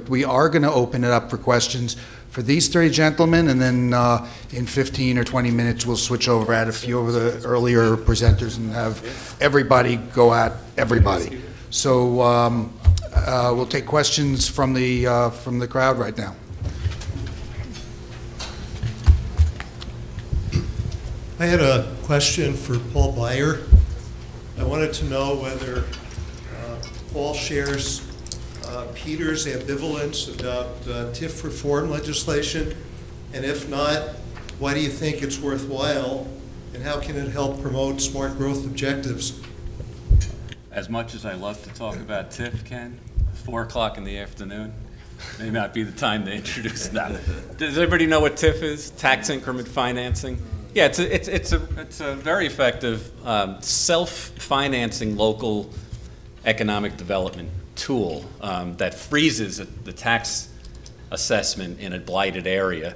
but we are going to open it up for questions for these three gentlemen, and then in 15 or 20 minutes we'll switch over at a few of the earlier presenters and have everybody go at everybody. So we'll take questions from the crowd right now. I had a question for Paul Beyer. I wanted to know whether Paul shares Peter's ambivalence about TIF reform legislation, and if not, why do you think it's worthwhile, and how can it help promote smart growth objectives? As much as I love to talk about TIF, Ken, 4 o'clock in the afternoon may not be the time to introduce that. Does everybody know what TIF is? Tax increment financing? Yeah, it's a very effective self-financing local economic development tool that freezes the tax assessment in a blighted area,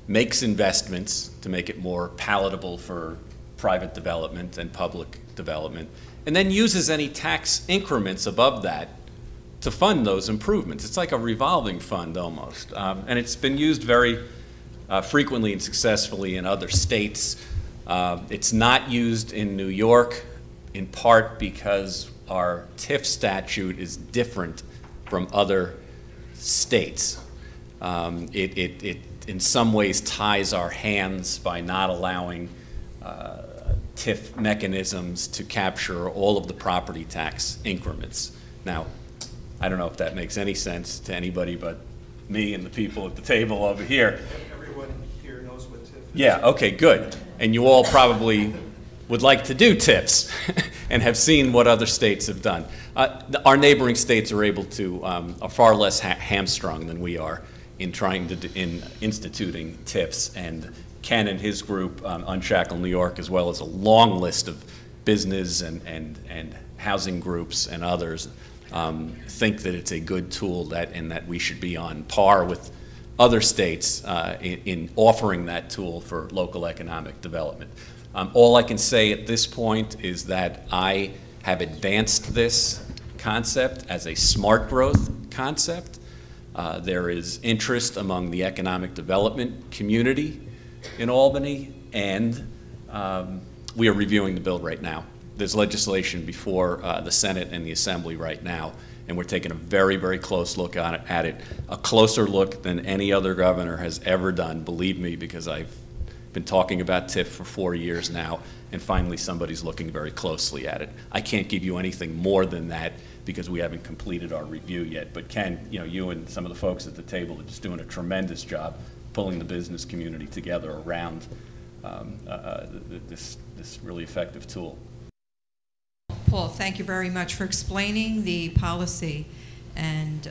makes investments to make it more palatable for private development and public development, and then uses any tax increments above that to fund those improvements. It's like a revolving fund almost, and it's been used very frequently and successfully in other states. It's not used in New York, in part because our TIF statute is different from other states. It in some ways ties our hands by not allowing TIF mechanisms to capture all of the property tax increments. Now, I don't know if that makes any sense to anybody but me and the people at the table over here. Everyone here knows what TIF is. Yeah, okay, good. And you all probably would like to do TIFs and have seen what other states have done. Our neighboring states are able to, are far less hamstrung than we are in trying to, in instituting TIFs. And Ken and his group, Unshackle New York, as well as a long list of business and housing groups and others, think that it's a good tool and that we should be on par with other states in offering that tool for local economic development. All I can say at this point is that I have advanced this concept as a smart growth concept. There is interest among the economic development community in Albany, and we are reviewing the bill right now. There's legislation before the Senate and the Assembly right now, and we're taking a very, very close look at it, a closer look than any other governor has ever done, believe me, because I've been talking about TIF for 4 years now, and finally somebody's looking very closely at it. I can't give you anything more than that because we haven't completed our review yet, but Ken, you and some of the folks at the table are just doing a tremendous job pulling the business community together around this really effective tool. Paul, thank you very much for explaining the policy, and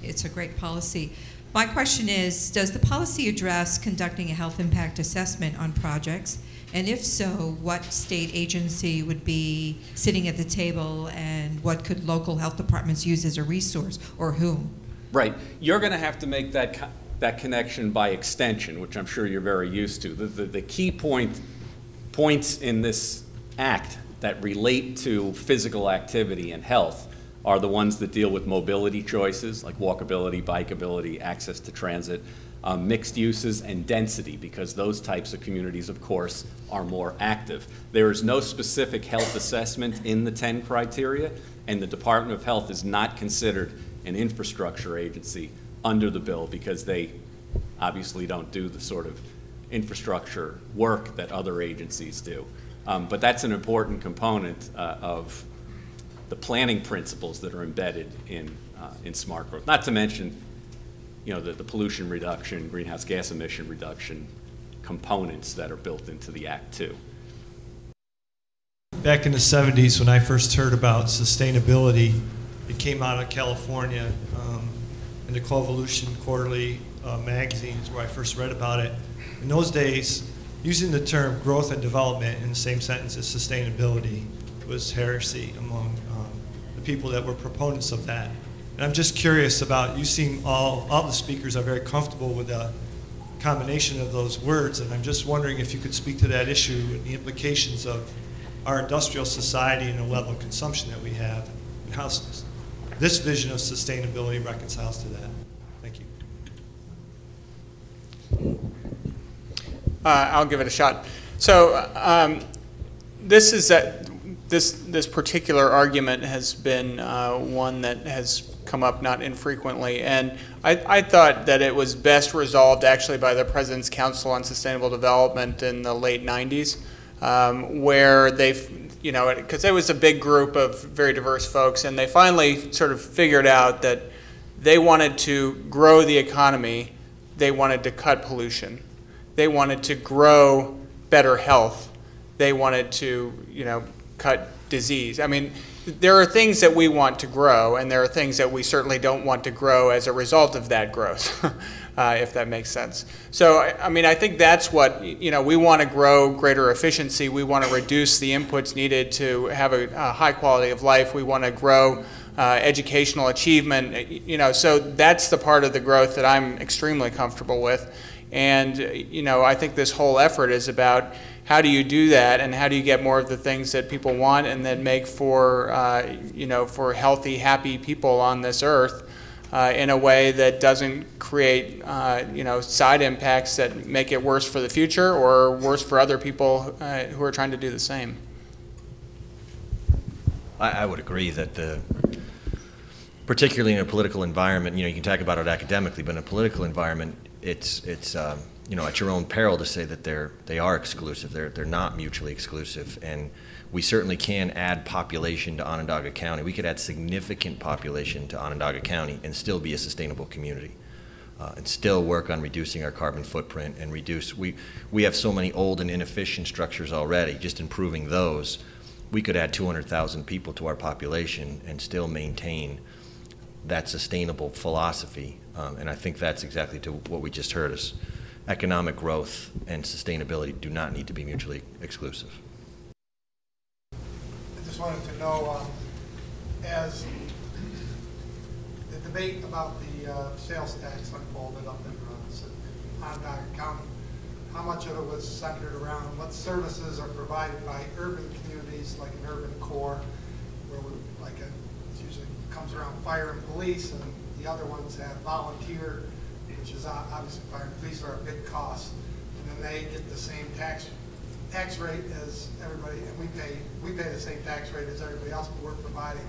it's a great policy. My question is, does the policy address conducting a health impact assessment on projects? And if so, what state agency would be sitting at the table, and what could local health departments use as a resource, or whom? Right. You're going to have to make that connection by extension, which I'm sure you're very used to. The key points in this act that relate to physical activity and health are the ones that deal with mobility choices, like walkability, bikeability, access to transit, mixed uses, and density, because those types of communities, of course, are more active. There is no specific health assessment in the 10 criteria, and the Department of Health is not considered an infrastructure agency under the bill because they obviously don't do the sort of infrastructure work that other agencies do. But that's an important component of the planning principles that are embedded in smart growth. Not to mention, the pollution reduction, greenhouse gas emission reduction components that are built into the Act too. Back in the 70s, when I first heard about sustainability, it came out of California in the Coevolution Quarterly magazines where I first read about it. In those days, using the term growth and development in the same sentence as sustainability was heresy among the people that were proponents of that. And I'm just curious about, you seem all the speakers are very comfortable with the combination of those words, and I'm just wondering if you could speak to that issue and the implications of our industrial society and the level of consumption that we have, and how this vision of sustainability reconciles to that. Thank you. I'll give it a shot. So this particular argument has been one that has come up not infrequently, and I thought that it was best resolved actually by the President's Council on Sustainable Development in the late 90s, where they've, you know, because it was a big group of very diverse folks, and they finally sort of figured out that they wanted to grow the economy, they wanted to cut pollution, they wanted to grow better health, they wanted to, you know, cut disease. I mean, there are things that we want to grow, and there are things that we certainly don't want to grow as a result of that growth, if that makes sense. So, I mean, I think that's what, you know, we want to grow greater efficiency. We want to reduce the inputs needed to have a high quality of life. We want to grow educational achievement, you know, so that's the part of the growth that I'm extremely comfortable with. And, you know, I think this whole effort is about how do you do that, and how do you get more of the things that people want and then make for, you know, for healthy, happy people on this earth in a way that doesn't create, you know, side impacts that make it worse for the future or worse for other people who are trying to do the same. I would agree that particularly in a political environment, you know, you can talk about it academically, but in a political environment, it's you know, at your own peril to say that they are exclusive. They're not mutually exclusive, and we certainly can add population to Onondaga County. We could add significant population to Onondaga County and still be a sustainable community, and still work on reducing our carbon footprint and reduce. We have so many old and inefficient structures already. Just improving those, we could add 200,000 people to our population and still maintain that sustainable philosophy. And I think that's exactly to what we just heard is economic growth and sustainability do not need to be mutually exclusive. I just wanted to know, as the debate about the sales tax unfolded up in Onondaga County, how much of it was centered around what services are provided by urban communities, like an urban core, where it usually comes around fire and police, and the other ones have volunteer, which is obviously fire and police are a big cost, and then they get the same tax rate as everybody, and we pay the same tax rate as everybody else, but we're providing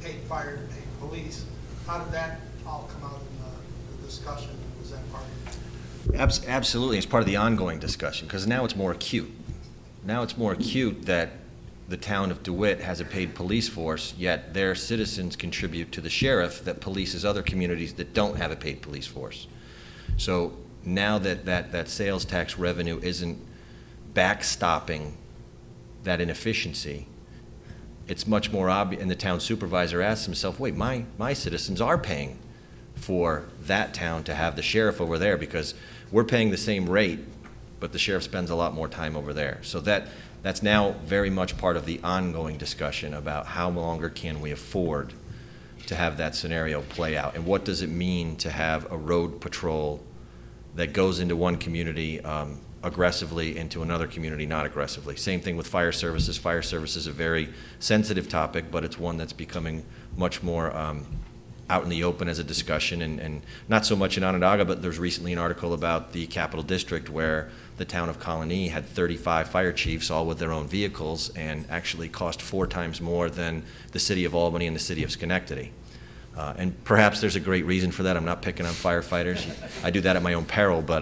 paid fire and paid police. How did that all come out in the discussion? Was that part of it? Absolutely, it's part of the ongoing discussion, because now it's more acute. Now it's more acute that the town of DeWitt has a paid police force, yet their citizens contribute to the sheriff that polices other communities that don't have a paid police force. So now that sales tax revenue isn't backstopping that inefficiency, it's much more obvious, and the town supervisor asks himself, wait, my citizens are paying for that town to have the sheriff over there, because we're paying the same rate, but the sheriff spends a lot more time over there. So that's now very much part of the ongoing discussion about how longer can we afford to have that scenario play out, and what does it mean to have a road patrol that goes into one community aggressively, into another community not aggressively. Same thing with fire services. Fire service is a very sensitive topic, but it's one that's becoming much more out in the open as a discussion, and not so much in Onondaga, but there's recently an article about the Capital District where the town of Colony had 35 fire chiefs, all with their own vehicles, and actually cost 4 times more than the city of Albany and the city of Schenectady. And perhaps there's a great reason for that. I'm not picking on firefighters. I do that at my own peril, but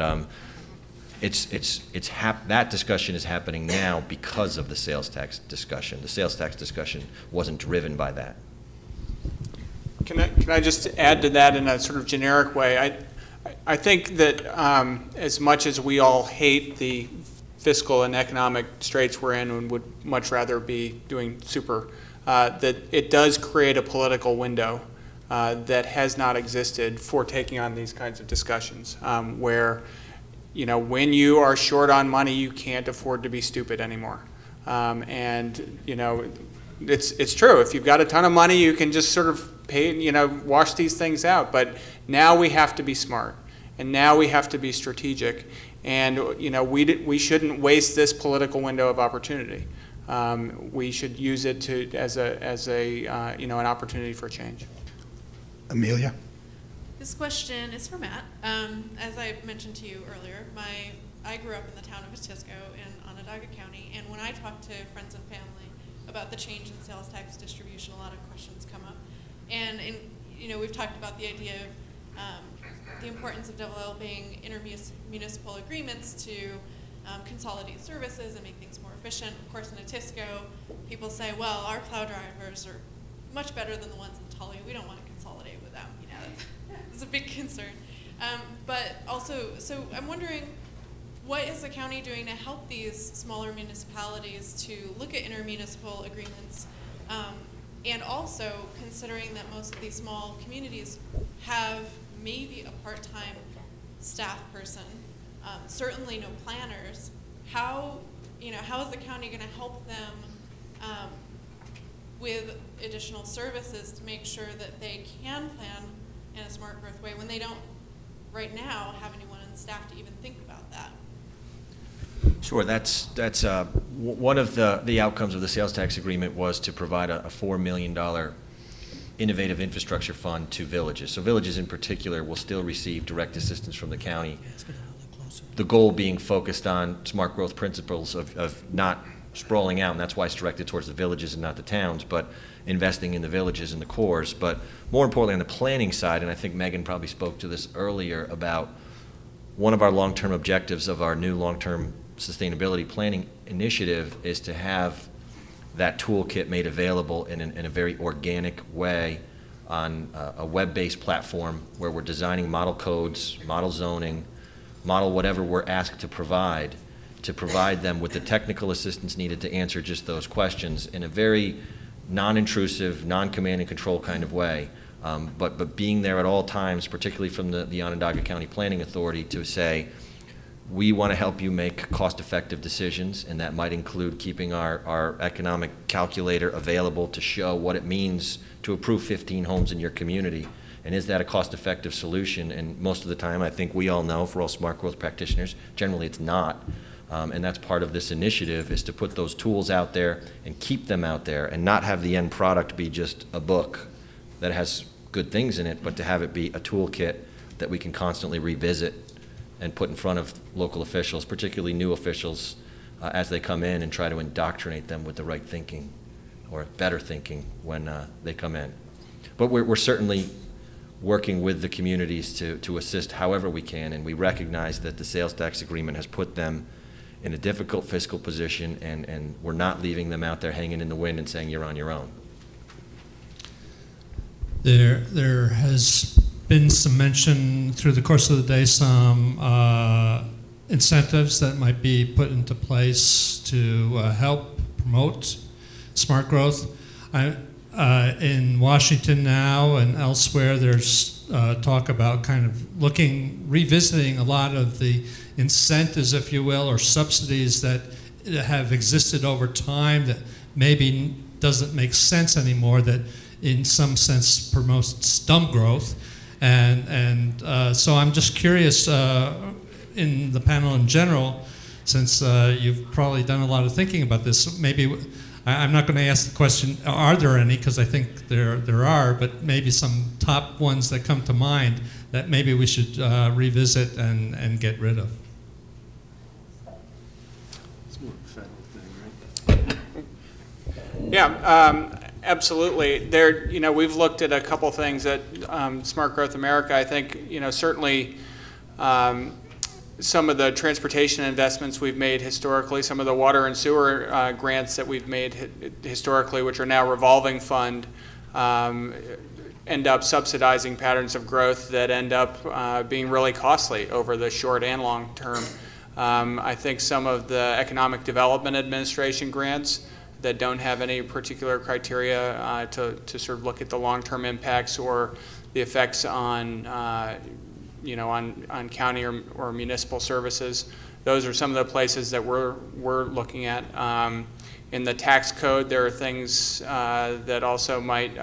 that discussion is happening now because of the sales tax discussion. The sales tax discussion wasn't driven by that. Can I just add to that in a sort of generic way? I think that as much as we all hate the fiscal and economic straits we're in and would much rather be doing super, that it does create a political window that has not existed for taking on these kinds of discussions, where, you know, when you are short on money, you can't afford to be stupid anymore. And, you know, it's true. If you've got a ton of money, you can just sort of pay, you know, wash these things out. But now we have to be smart, and now we have to be strategic. And, you know, we shouldn't waste this political window of opportunity. We should use it as a you know, an opportunity for change. Amelia? This question is for Matt. As I mentioned to you earlier, I grew up in the town of Atisco in Onondaga County, and when I talk to friends and family about the change in sales tax distribution, a lot of questions come up. And we've talked about the idea of the importance of developing intermunicipal agreements to consolidate services and make things more efficient. Of course, in Atisco, people say, well, our plow drivers are much better than the ones in Tully. We don't want to consolidate with them. It's a big concern. But also, so I'm wondering, what is the county doing to help these smaller municipalities to look at intermunicipal agreements? And also considering that most of these small communities have maybe a part-time staff person, certainly no planners. How is the county going to help them with additional services to make sure that they can plan in a smart growth way when they don't right now have anyone on staff to even think about that? Sure, that's one of the outcomes of the sales tax agreement was to provide a $4 million innovative infrastructure fund to villages. So villages in particular will still receive direct assistance from the county. The goal being focused on smart growth principles of not sprawling out, and that's why it's directed towards the villages and not the towns, but investing in the villages and the cores. But more importantly, on the planning side, and I think Megan probably spoke to this earlier, about one of our long-term objectives of our new long-term sustainability planning initiative is to have that toolkit made available in a very organic way on a web-based platform where we're designing model codes, model zoning, model whatever we're asked to provide them with the technical assistance needed to answer just those questions in a very non-intrusive, non-command and control kind of way, but being there at all times, particularly from the Onondaga County Planning Authority, to say, we want to help you make cost-effective decisions, and that might include keeping our economic calculator available to show what it means to approve 15 homes in your community, and is that a cost-effective solution? And most of the time, I think we all know, for all smart growth practitioners, generally it's not. And that's part of this initiative, is to put those tools out there and keep them out there and not have the end product be just a book that has good things in it, but to have it be a toolkit that we can constantly revisit and put in front of local officials, particularly new officials, as they come in, and try to indoctrinate them with the right thinking or better thinking when they come in. But we're certainly working with the communities to assist however we can, and we recognize that the sales tax agreement has put them in a difficult fiscal position, and we're not leaving them out there hanging in the wind and saying you're on your own. There has been some mention through the course of the day, some incentives that might be put into place to help promote smart growth. In Washington now and elsewhere, there's talk about kind of revisiting a lot of the incentives, if you will, or subsidies that have existed over time that maybe doesn't make sense anymore, that in some sense promotes dumb growth. And so I'm just curious, in the panel in general, since you've probably done a lot of thinking about this, maybe I'm not going to ask the question, are there any, because I think there are, but maybe some top ones that come to mind that maybe we should revisit and get rid of. It's more of a federal thing, right? Yeah, absolutely. We've looked at a couple things at Smart Growth America. I think, certainly some of the transportation investments we've made historically, some of the water and sewer grants that we've made historically, which are now revolving fund, end up subsidizing patterns of growth that end up being really costly over the short and long term. I think some of the Economic Development Administration grants that don't have any particular criteria to sort of look at the long-term impacts or the effects on on county or municipal services. Those are some of the places that we're looking at. In the tax code, there are things that also might,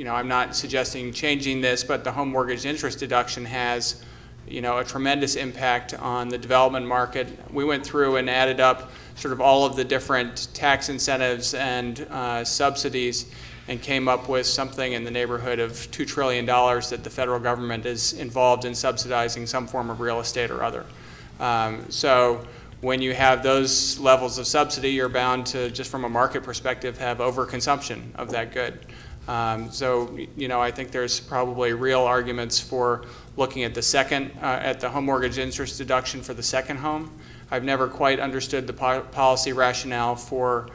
I'm not suggesting changing this, but the home mortgage interest deduction has, a tremendous impact on the development market. We went through and added up sort of all of the different tax incentives and subsidies, and came up with something in the neighborhood of $2 trillion that the federal government is involved in subsidizing some form of real estate or other. So when you have those levels of subsidy, you're bound to, just from a market perspective, have overconsumption of that good. So, you know, I think there's probably real arguments for looking at the second, at the home mortgage interest deduction for the second home. I've never quite understood the policy rationale for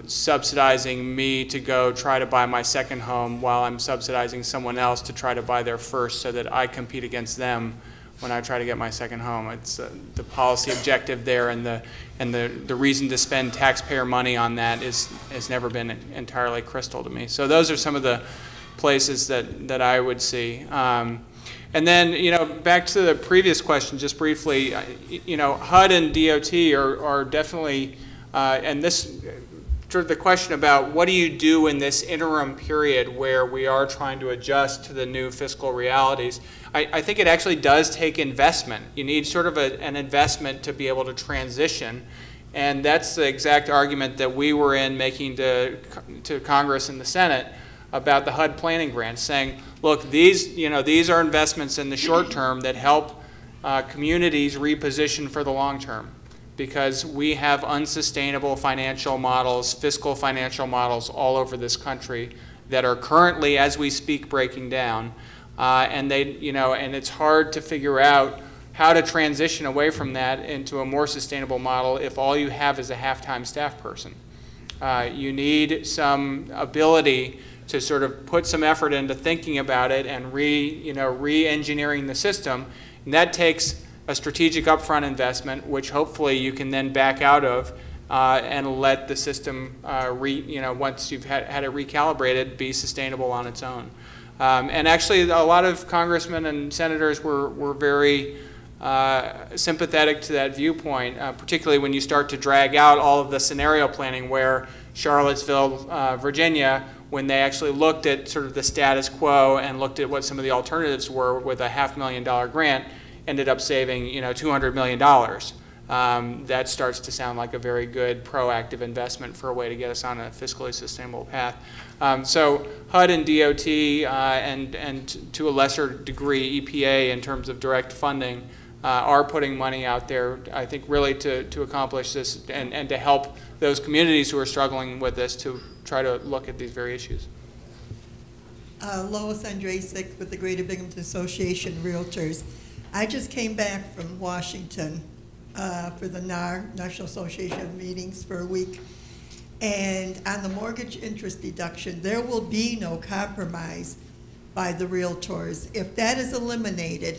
subsidizing me to go try to buy my second home while I'm subsidizing someone else to try to buy their first, so that I compete against them when I try to get my second home. It's the policy objective there, and the reason to spend taxpayer money on that has never been entirely crystal to me. So those are some of the places that I would see. And then, you know, back to the previous question, just briefly, you know, HUD and DOT are definitely, and this, sort of the question about what do you do in this interim period where we are trying to adjust to the new fiscal realities. I think it actually does take investment. You need sort of an investment to be able to transition. And that's the exact argument that we were in making to Congress and the Senate about the HUD planning grants, saying, look, these are investments in the short term that help communities reposition for the long term, because we have unsustainable financial models, fiscal financial models all over this country that are currently, as we speak, breaking down. And it's hard to figure out how to transition away from that into a more sustainable model if all you have is a half-time staff person. You need some ability to sort of put some effort into thinking about it and re-engineering the system. And that takes a strategic upfront investment, which hopefully you can then back out of and let the system, once you've had it recalibrated, be sustainable on its own. And actually, a lot of congressmen and senators were very sympathetic to that viewpoint, particularly when you start to drag out all of the scenario planning where Charlottesville, Virginia, when they actually looked at sort of the status quo and looked at what some of the alternatives were with a $500,000 grant, ended up saving, $200 million. That starts to sound like a very good proactive investment for a way to get us on a fiscally sustainable path. So HUD and DOT and to a lesser degree EPA in terms of direct funding are putting money out there, I think, really to accomplish this and to help those communities who are struggling with this to try to look at these very issues. Lois Andrasik with the Greater Binghamton Association Realtors. I just came back from Washington for the NAR, National Association of Meetings, for a week. And on the mortgage interest deduction, there will be no compromise by the realtors. If that is eliminated,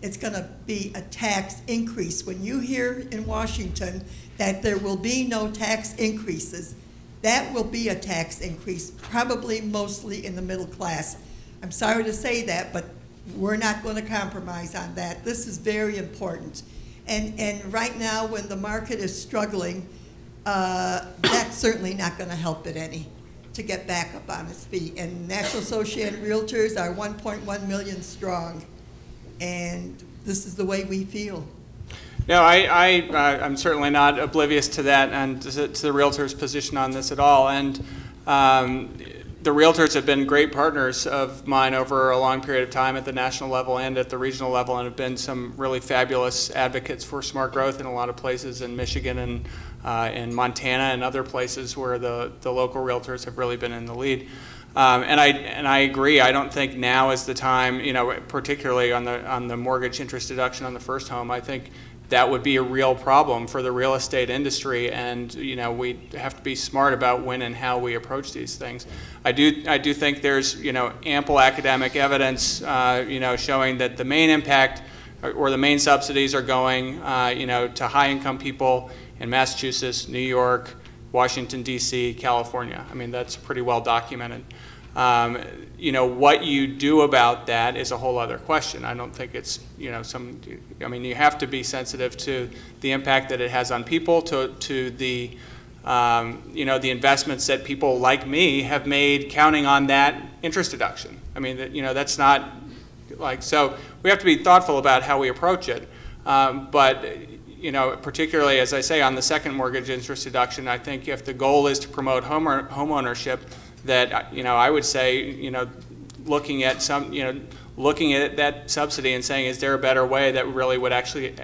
it's going to be a tax increase. When you hear in Washington that there will be no tax increases, that will be a tax increase, probably mostly in the middle class. I'm sorry to say that, but we're not going to compromise on that. This is very important. And right now, when the market is struggling, that's certainly not going to help it any to get back up on its feet. And National Association of Realtors are 1.1 million strong, and this is the way we feel. No, I'm certainly not oblivious to that and to the realtors' position on this at all. And the realtors have been great partners of mine over a long period of time at the national level and at the regional level, and have been some really fabulous advocates for smart growth in a lot of places in Michigan and in Montana and other places where the local realtors have really been in the lead. And I agree. I don't think now is the time, particularly on the mortgage interest deduction on the first home. I think that would be a real problem for the real estate industry, and we have to be smart about when and how we approach these things. I do think there's ample academic evidence showing that the main impact or the main subsidies are going to high-income people in Massachusetts, New York, Washington D.C., California. I mean, that's pretty well documented. What you do about that is a whole other question. I don't think it's, you have to be sensitive to the impact that it has on people, to the, the investments that people like me have made counting on that interest deduction. I mean, that's not so we have to be thoughtful about how we approach it. But, particularly, as I say, on the second mortgage interest deduction, I think if the goal is to promote home ownership, that, I would say, looking at looking at that subsidy and saying, is there a better way that really would actually,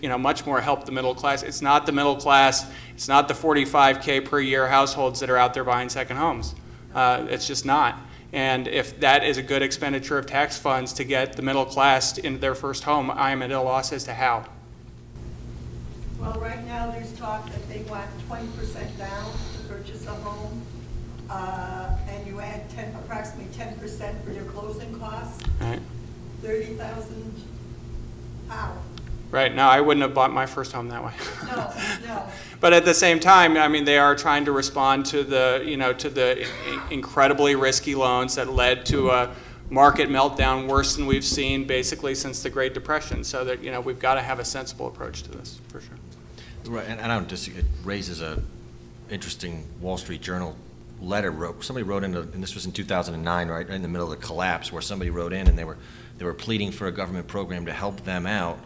much more help the middle class? It's not the middle class. It's not the 45K per year households that are out there buying second homes. It's just not. And if that is a good expenditure of tax funds to get the middle class into their first home, I am at a loss as to how. Well, right now, there's talk that they want 20% down to purchase a home, and you add approximately 10% for your closing costs. Right. 30,000. How? Right. No, I wouldn't have bought my first home that way. No. But at the same time, I mean, they are trying to respond to the, to the incredibly risky loans that led to a market meltdown worse than we've seen basically since the Great Depression. So that, we've got to have a sensible approach to this, for sure. Right, and I don't disagree. It raises a interesting Wall Street Journal letter. Somebody wrote in, and this was in 2009, right in the middle of the collapse, where somebody wrote in and they were pleading for a government program to help them out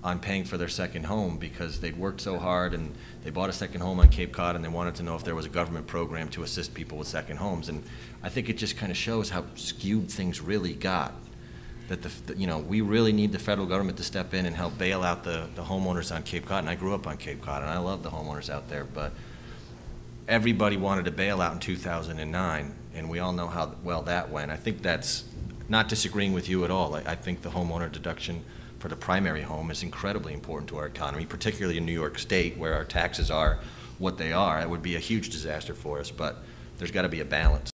on paying for their second home because they'd worked so hard and they bought a second home on Cape Cod and they wanted to know if there was a government program to assist people with second homes. And I think it just kind of shows how skewed things really got. That we really need the federal government to step in and help bail out the homeowners on Cape Cod. And I grew up on Cape Cod and I love the homeowners out there, but everybody wanted to bail out in 2009 and we all know how well that went. I think that's not disagreeing with you at all. I think the homeowner deduction for the primary home is incredibly important to our economy, particularly in New York State where our taxes are what they are. It would be a huge disaster for us, but there's got to be a balance.